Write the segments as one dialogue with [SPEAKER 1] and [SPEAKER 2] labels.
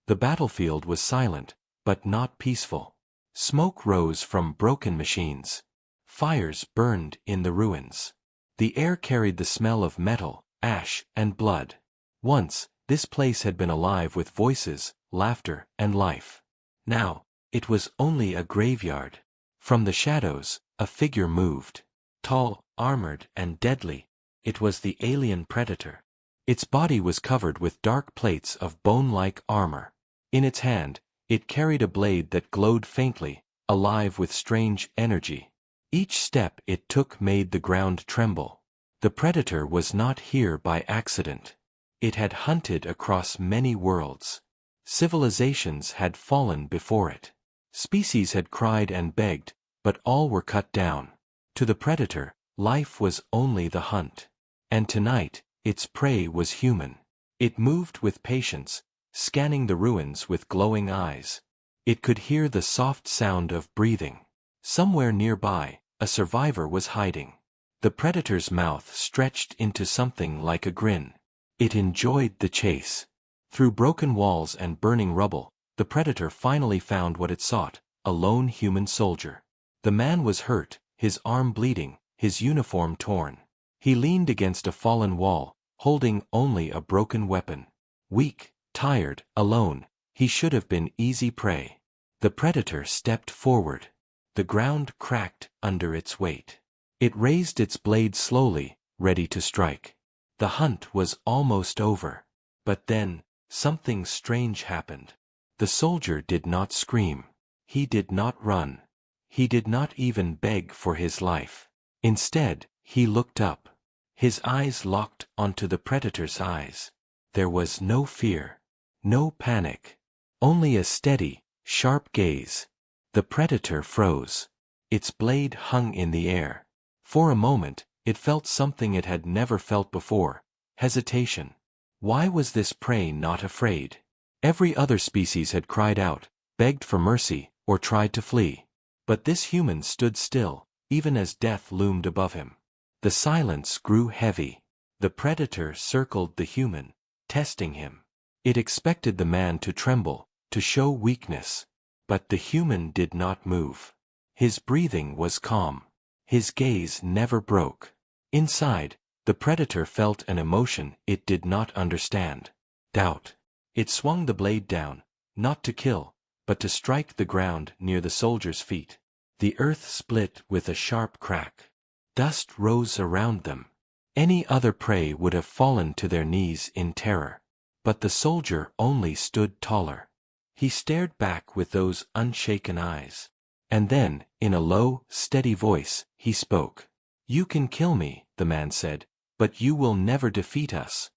[SPEAKER 1] The battlefield was silent, but not peaceful. Smoke rose from broken machines. Fires burned in the ruins. The air carried the smell of metal, ash, and blood. Once, this place had been alive with voices, laughter, and life. Now, it was only a graveyard. From the shadows, a figure moved. Tall, armored, and deadly, it was the alien predator. Its body was covered with dark plates of bone-like armor. In its hand, it carried a blade that glowed faintly, alive with strange energy. Each step it took made the ground tremble. The predator was not here by accident. It had hunted across many worlds. Civilizations had fallen before it. Species had cried and begged, but all were cut down. To the predator, life was only the hunt. And tonight, its prey was human. It moved with patience, scanning the ruins with glowing eyes. It could hear the soft sound of breathing. Somewhere nearby, a survivor was hiding. The predator's mouth stretched into something like a grin. It enjoyed the chase. Through broken walls and burning rubble, the predator finally found what it sought, a lone human soldier. The man was hurt, his arm bleeding, his uniform torn. He leaned against a fallen wall, holding only a broken weapon. Weak, tired, alone, he should have been easy prey. The predator stepped forward. The ground cracked under its weight. It raised its blade slowly, ready to strike. The hunt was almost over. But then, something strange happened. The soldier did not scream. He did not run. He did not even beg for his life. Instead, he looked up. His eyes locked onto the predator's eyes. There was no fear, no panic, only a steady, sharp gaze. The predator froze. Its blade hung in the air. For a moment, it felt something it had never felt before: hesitation. Why was this prey not afraid? Every other species had cried out, begged for mercy, or tried to flee. But this human stood still, even as death loomed above him. The silence grew heavy. The predator circled the human, testing him. It expected the man to tremble, to show weakness. But the human did not move. His breathing was calm. His gaze never broke. Inside, the predator felt an emotion it did not understand: doubt. It swung the blade down, not to kill, but to strike the ground near the soldier's feet. The earth split with a sharp crack. Dust rose around them. Any other prey would have fallen to their knees in terror. But the soldier only stood taller. He stared back with those unshaken eyes. And then, in a low, steady voice, he spoke. "You can kill me," the man said, "but you will never defeat us."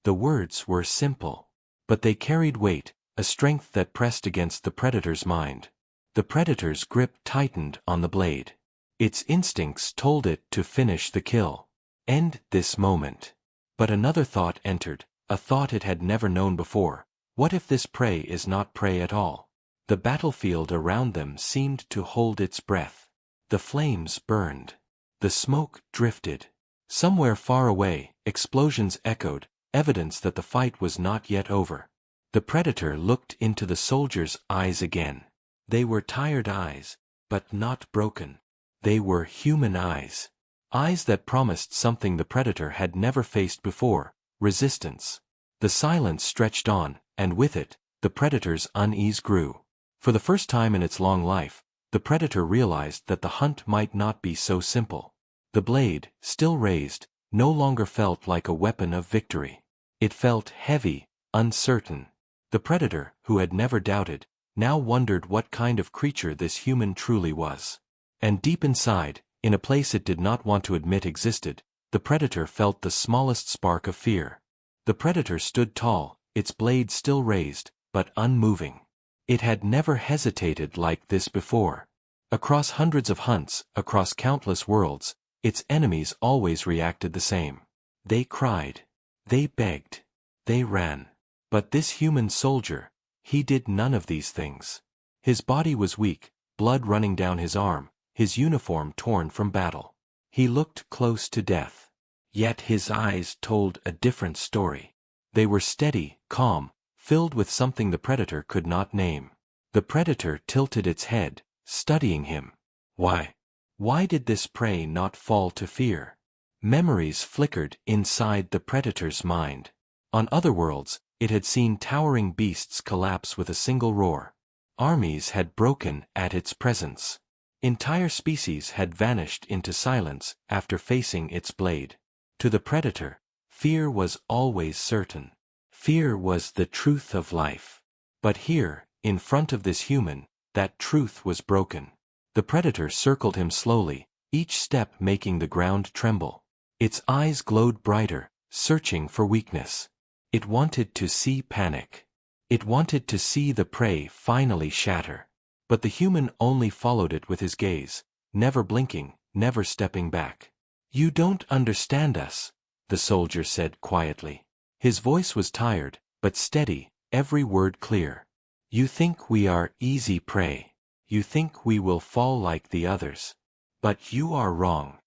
[SPEAKER 1] The words were simple. But they carried weight, a strength that pressed against the predator's mind. The predator's grip tightened on the blade. Its instincts told it to finish the kill. End this moment. But another thought entered, a thought it had never known before. What if this prey is not prey at all? The battlefield around them seemed to hold its breath. The flames burned. The smoke drifted. Somewhere far away, explosions echoed, evidence that the fight was not yet over. The predator looked into the soldier's eyes again. They were tired eyes, but not broken. They were human eyes. Eyes that promised something the predator had never faced before: resistance. The silence stretched on, and with it, the predator's unease grew. For the first time in its long life, the predator realized that the hunt might not be so simple. The blade, still raised, no longer felt like a weapon of victory. It felt heavy, uncertain. The predator, who had never doubted, now wondered what kind of creature this human truly was. And deep inside, in a place it did not want to admit existed, the predator felt the smallest spark of fear. The predator stood tall, its blade still raised, but unmoving. It had never hesitated like this before. Across hundreds of hunts, across countless worlds, its enemies always reacted the same. They cried. They begged. They ran. But this human soldier, he did none of these things. His body was weak, blood running down his arm, his uniform torn from battle. He looked close to death. Yet his eyes told a different story. They were steady, calm, filled with something the predator could not name. The predator tilted its head, studying him. Why? Why did this prey not fall to fear? Memories flickered inside the predator's mind. On other worlds, it had seen towering beasts collapse with a single roar. Armies had broken at its presence. Entire species had vanished into silence after facing its blade. To the predator, fear was always certain. Fear was the truth of life. But here, in front of this human, that truth was broken. The predator circled him slowly, each step making the ground tremble. Its eyes glowed brighter, searching for weakness. It wanted to see panic. It wanted to see the prey finally shatter. But the human only followed it with his gaze, never blinking, never stepping back. "You don't understand us," the soldier said quietly. His voice was tired, but steady, every word clear. "You think we are easy prey. You think we will fall like the others. But you are wrong."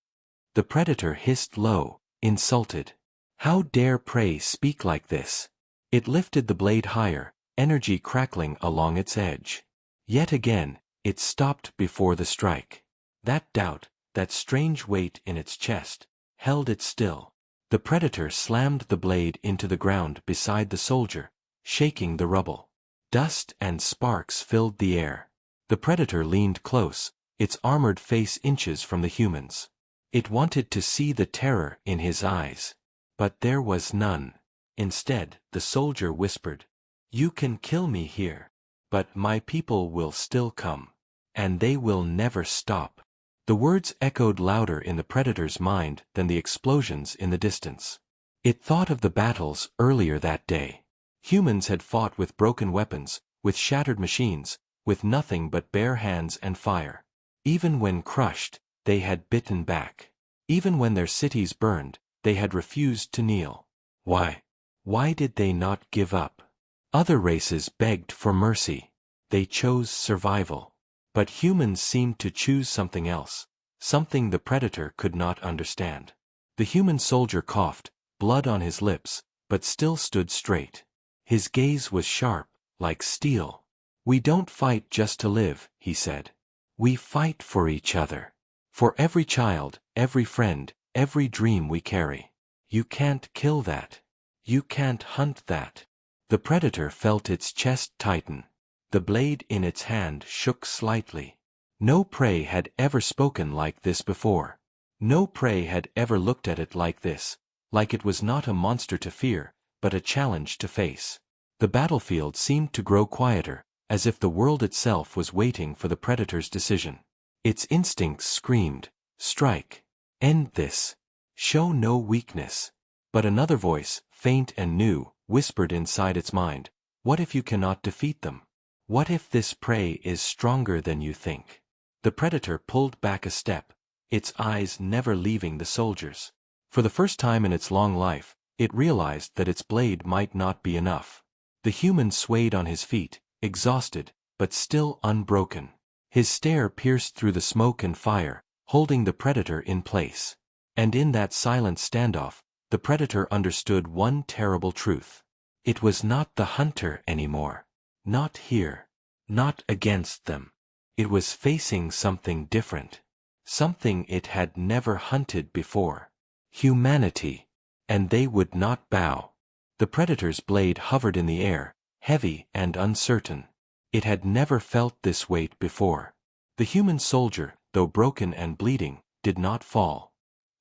[SPEAKER 1] The predator hissed low, insulted. How dare prey speak like this? It lifted the blade higher, energy crackling along its edge. Yet again, it stopped before the strike. That doubt, that strange weight in its chest, held it still. The predator slammed the blade into the ground beside the soldier, shaking the rubble. Dust and sparks filled the air. The predator leaned close, its armored face inches from the human's. It wanted to see the terror in his eyes. But there was none. Instead, the soldier whispered, "You can kill me here. But my people will still come. And they will never stop." The words echoed louder in the predator's mind than the explosions in the distance. It thought of the battles earlier that day. Humans had fought with broken weapons, with shattered machines, with nothing but bare hands and fire. Even when crushed, they had bitten back. Even when their cities burned, they had refused to kneel. Why? Why did they not give up? Other races begged for mercy. They chose survival. But humans seemed to choose something else, something the predator could not understand. The human soldier coughed, blood on his lips, but still stood straight. His gaze was sharp, like steel. "We don't fight just to live," he said. "We fight for each other. For every child, every friend, every dream we carry. You can't kill that. You can't hunt that." The predator felt its chest tighten. The blade in its hand shook slightly. No prey had ever spoken like this before. No prey had ever looked at it like this, like it was not a monster to fear, but a challenge to face. The battlefield seemed to grow quieter, as if the world itself was waiting for the predator's decision. Its instincts screamed, "Strike. End this. Show no weakness." But another voice, faint and new, whispered inside its mind, "What if you cannot defeat them? What if this prey is stronger than you think?" The predator pulled back a step, its eyes never leaving the soldiers. For the first time in its long life, it realized that its blade might not be enough. The human swayed on his feet, exhausted, but still unbroken. His stare pierced through the smoke and fire, holding the predator in place. And in that silent standoff, the predator understood one terrible truth. It was not the hunter anymore. Not here. Not against them. It was facing something different. Something it had never hunted before. Humanity. And they would not bow. The predator's blade hovered in the air, heavy and uncertain. It had never felt this weight before. The human soldier, though broken and bleeding, did not fall.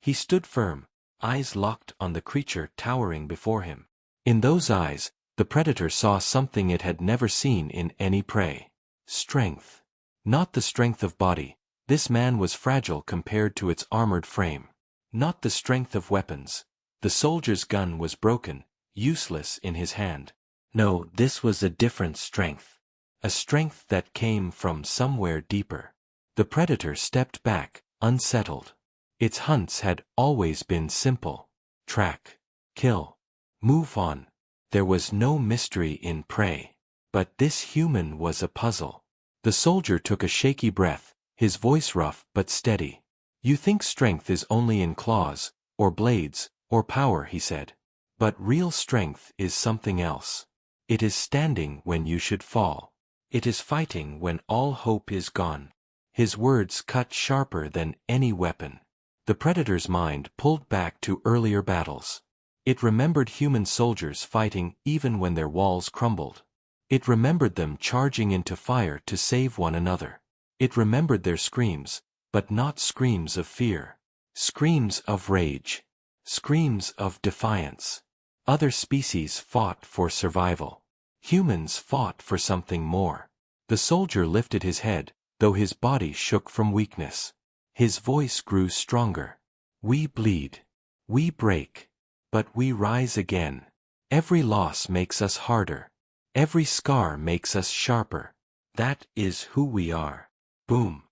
[SPEAKER 1] He stood firm, eyes locked on the creature towering before him. In those eyes, the predator saw something it had never seen in any prey. Strength. Not the strength of body. This man was fragile compared to its armored frame. Not the strength of weapons. The soldier's gun was broken, useless in his hand. No, this was a different strength. A strength that came from somewhere deeper. The predator stepped back, unsettled. Its hunts had always been simple. Track. Kill. Move on. There was no mystery in prey. But this human was a puzzle. The soldier took a shaky breath, his voice rough but steady. "You think strength is only in claws, or blades, or power," he said. "But real strength is something else. It is standing when you should fall. It is fighting when all hope is gone. His words cut sharper than any weapon. The predator's mind pulled back to earlier battles. It remembered human soldiers fighting even when their walls crumbled. It remembered them charging into fire to save one another. It remembered their screams, but not screams of fear. Screams of rage. Screams of defiance. Other species fought for survival. Humans fought for something more. The soldier lifted his head, though his body shook from weakness. His voice grew stronger. We bleed. We break. But we rise again. Every loss makes us harder. Every scar makes us sharper. That is who we are. Boom.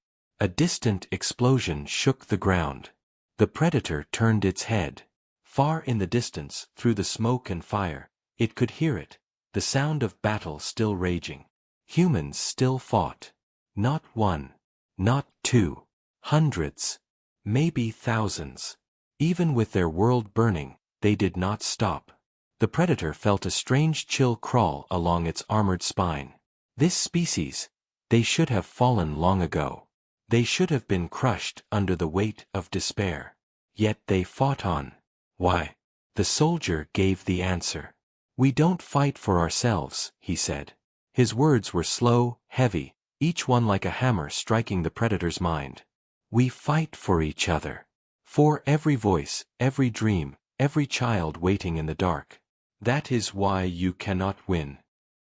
[SPEAKER 1] A distant explosion shook the ground. The predator turned its head. Far in the distance, through the smoke and fire, it could hear it, the sound of battle still raging. Humans still fought. Not one. Not two. Hundreds. Maybe thousands. Even with their world burning, they did not stop. The predator felt a strange chill crawl along its armored spine. This species, they should have fallen long ago. They should have been crushed under the weight of despair. Yet they fought on. Why? The soldier gave the answer. We don't fight for ourselves, he said. His words were slow, heavy, each one like a hammer striking the predator's mind. We fight for each other. For every voice, every dream, every child waiting in the dark. That is why you cannot win.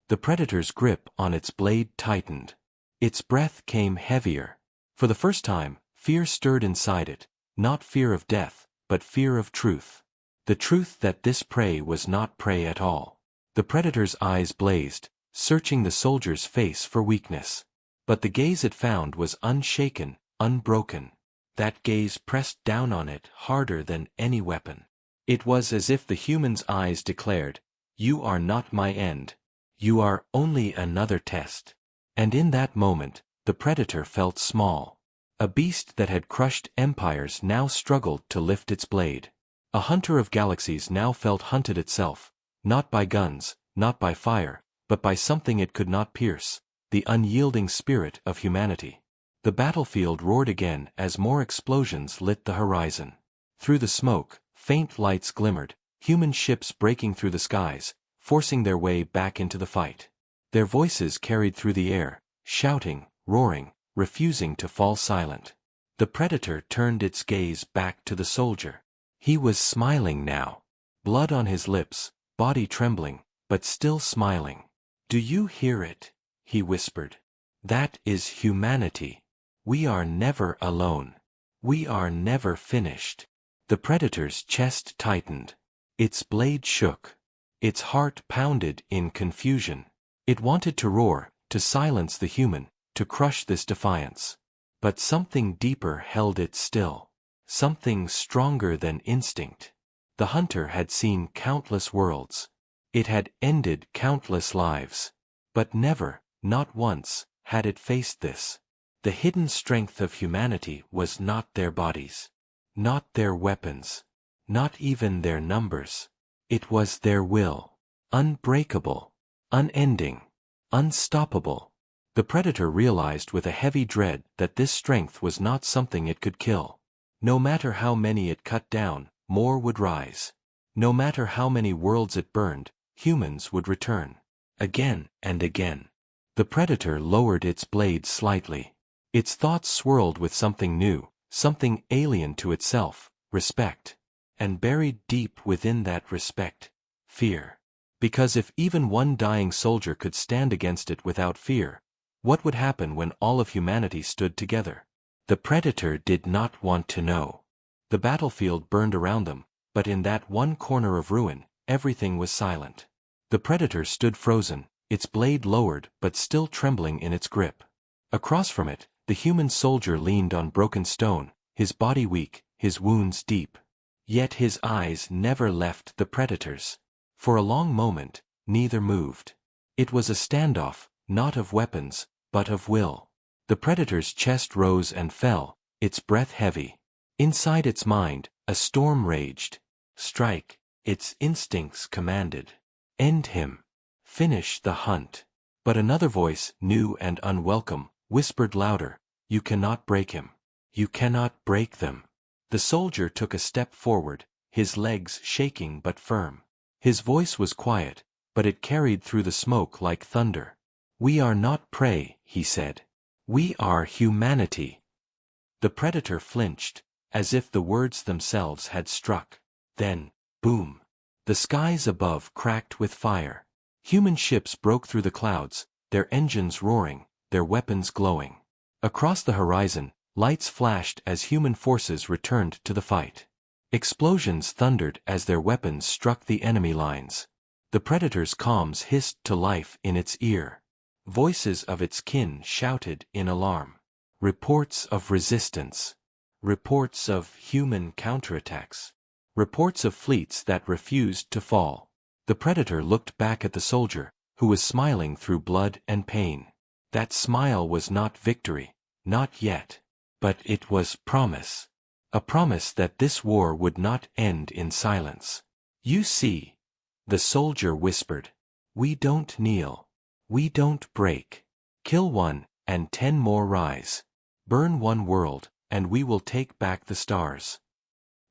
[SPEAKER 1] The predator's grip on its blade tightened. Its breath came heavier. For the first time, fear stirred inside it, not fear of death, but fear of truth. The truth that this prey was not prey at all. The predator's eyes blazed, searching the soldier's face for weakness. But the gaze it found was unshaken, unbroken. That gaze pressed down on it harder than any weapon. It was as if the human's eyes declared, "You are not my end. You are only another test." And in that moment, the predator felt small. A beast that had crushed empires now struggled to lift its blade. A hunter of galaxies now felt hunted itself, not by guns, not by fire, but by something it could not pierce, the unyielding spirit of humanity. The battlefield roared again as more explosions lit the horizon. Through the smoke, faint lights glimmered, human ships breaking through the skies, forcing their way back into the fight. Their voices carried through the air, shouting, roaring, refusing to fall silent. The predator turned its gaze back to the soldier. He was smiling now. Blood on his lips, body trembling, but still smiling. "Do you hear it?" he whispered. "That is humanity. We are never alone. We are never finished." The predator's chest tightened. Its blade shook. Its heart pounded in confusion. It wanted to roar, to silence the human, to crush this defiance. But something deeper held it still. Something stronger than instinct. The hunter had seen countless worlds. It had ended countless lives. But never, not once, had it faced this. The hidden strength of humanity was not their bodies. Not their weapons. Not even their numbers. It was their will. Unbreakable. Unending. Unstoppable. The predator realized with a heavy dread that this strength was not something it could kill. No matter how many it cut down, more would rise. No matter how many worlds it burned, humans would return. Again and again. The predator lowered its blade slightly. Its thoughts swirled with something new, something alien to itself, respect. And buried deep within that respect, fear. Because if even one dying soldier could stand against it without fear, what would happen when all of humanity stood together? The predator did not want to know. The battlefield burned around them, but in that one corner of ruin, everything was silent. The predator stood frozen, its blade lowered but still trembling in its grip. Across from it, the human soldier leaned on broken stone, his body weak, his wounds deep. Yet his eyes never left the predator's. For a long moment, neither moved. It was a standoff, not of weapons, but of will. The predator's chest rose and fell, its breath heavy. Inside its mind, a storm raged. Strike, its instincts commanded. End him. Finish the hunt. But another voice, new and unwelcome, whispered louder, you cannot break him. You cannot break them. The soldier took a step forward, his legs shaking but firm. His voice was quiet, but it carried through the smoke like thunder. We are not prey, he said. We are humanity. The predator flinched, as if the words themselves had struck. Then, boom! The skies above cracked with fire. Human ships broke through the clouds, their engines roaring, their weapons glowing. Across the horizon, lights flashed as human forces returned to the fight. Explosions thundered as their weapons struck the enemy lines. The predator's comms hissed to life in its ear. Voices of its kin shouted in alarm. Reports of resistance. Reports of human counterattacks. Reports of fleets that refused to fall. The predator looked back at the soldier, who was smiling through blood and pain. That smile was not victory, not yet. But it was promise. A promise that this war would not end in silence. You see, the soldier whispered. We don't kneel. We don't break. Kill one, and 10 more rise. Burn one world, and we will take back the stars.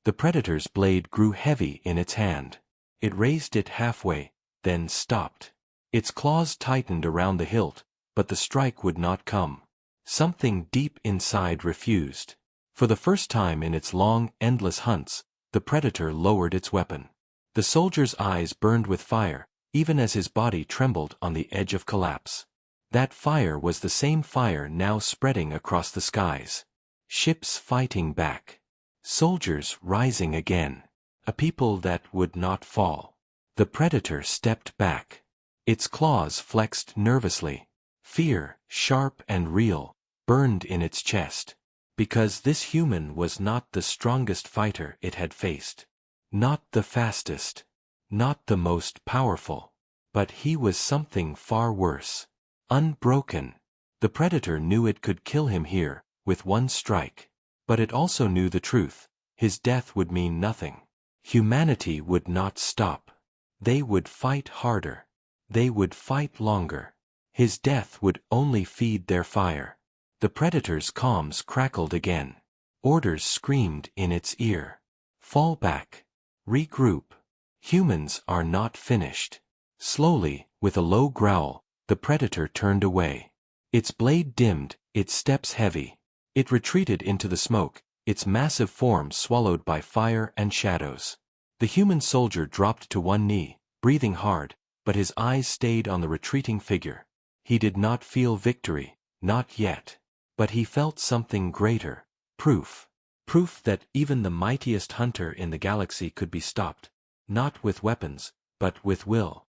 [SPEAKER 1] The predator's blade grew heavy in its hand. It raised it halfway, then stopped. Its claws tightened around the hilt, but the strike would not come. Something deep inside refused. For the first time in its long, endless hunts, the predator lowered its weapon. The soldier's eyes burned with fire, even as his body trembled on the edge of collapse. That fire was the same fire now spreading across the skies. Ships fighting back. Soldiers rising again. A people that would not fall. The predator stepped back. Its claws flexed nervously. Fear, sharp and real, burned in its chest. Because this human was not the strongest fighter it had faced. Not the fastest. Not the most powerful. But he was something far worse. Unbroken. The predator knew it could kill him here, with one strike. But it also knew the truth. His death would mean nothing. Humanity would not stop. They would fight harder. They would fight longer. His death would only feed their fire. The predator's comms crackled again. Orders screamed in its ear. Fall back. Regroup. Humans are not finished. Slowly, with a low growl, the predator turned away. Its blade dimmed, its steps heavy. It retreated into the smoke, its massive form swallowed by fire and shadows. The human soldier dropped to one knee, breathing hard, but his eyes stayed on the retreating figure. He did not feel victory, not yet. But he felt something greater. Proof. Proof that even the mightiest hunter in the galaxy could be stopped. Not with weapons, but with will.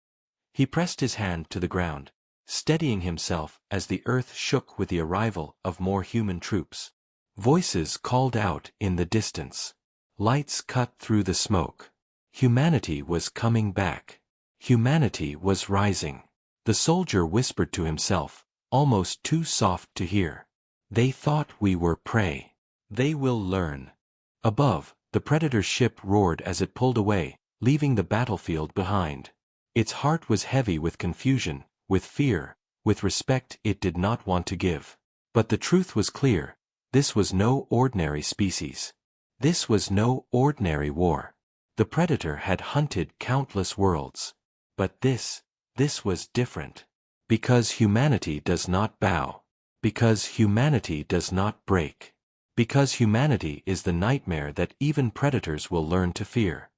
[SPEAKER 1] He pressed his hand to the ground, steadying himself as the earth shook with the arrival of more human troops. Voices called out in the distance. Lights cut through the smoke. Humanity was coming back. Humanity was rising. The soldier whispered to himself, almost too soft to hear. They thought we were prey. They will learn. Above, the predator's ship roared as it pulled away, leaving the battlefield behind. Its heart was heavy with confusion, with fear, with respect it did not want to give. But the truth was clear. This was no ordinary species. This was no ordinary war. The predator had hunted countless worlds. But this was different. Because humanity does not bow. Because humanity does not break. Because humanity is the nightmare that even predators will learn to fear.